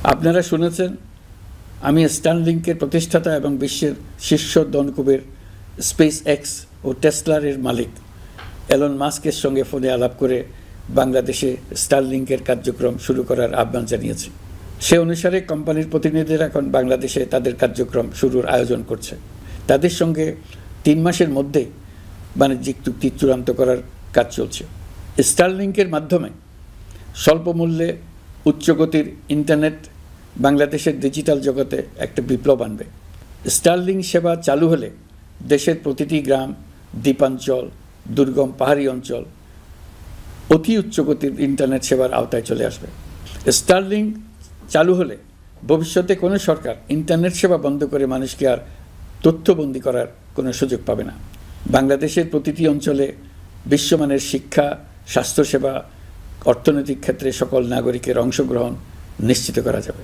আপনারা শুনেছেন আমি স্টারলিংকের প্রতিষ্ঠাতা এবং বিশ্বের শীর্ষ ধনকুবের স্পেস এক্স ও টেসলার মালিক এলন মাস্কের সঙ্গে ফোনে আলাপ করে বাংলাদেশে স্টারলিংকের কার্যক্রম শুরু করার আহ্বান জানিয়েছি। সে অনুসারে কোম্পানির প্রতিনিধিরা এখন বাংলাদেশে তাদের কার্যক্রম শুরুর আয়োজন করছে। তাদের সঙ্গে 3 মাসের মধ্যে বাণিজ্যিক চুক্তি চূড়ান্ত করার কাজ চলছে। স্টারলিংকের মাধ্যমে স্বল্প মূল্যে উচ্চগতির ইন্টারনেট বাংলাদেশের ডিজিটাল জগতে একটা বিপ্লব আনবে। স্টারলিংক সেবা চালু হলে দেশের প্রতিটি গ্রাম, দ্বীপাঞ্চল, দুর্গম পাহাড়ি অঞ্চল অতি উচ্চগতির ইন্টারনেট সেবার আওতায় চলে আসবে। স্টারলিংক চালু হলে ভবিষ্যতে কোনো সরকার ইন্টারনেট সেবা বন্ধ করে মানুষকে আর তথ্যবন্দী করার কোনো সুযোগ পাবে না। বাংলাদেশের প্রতিটি অঞ্চলে বিশ্বমানের শিক্ষা, স্বাস্থ্যসেবা, অর্থনৈতিক ক্ষেত্রে সকল নাগরিকের অংশগ্রহণ নিশ্চিত করা যাবে।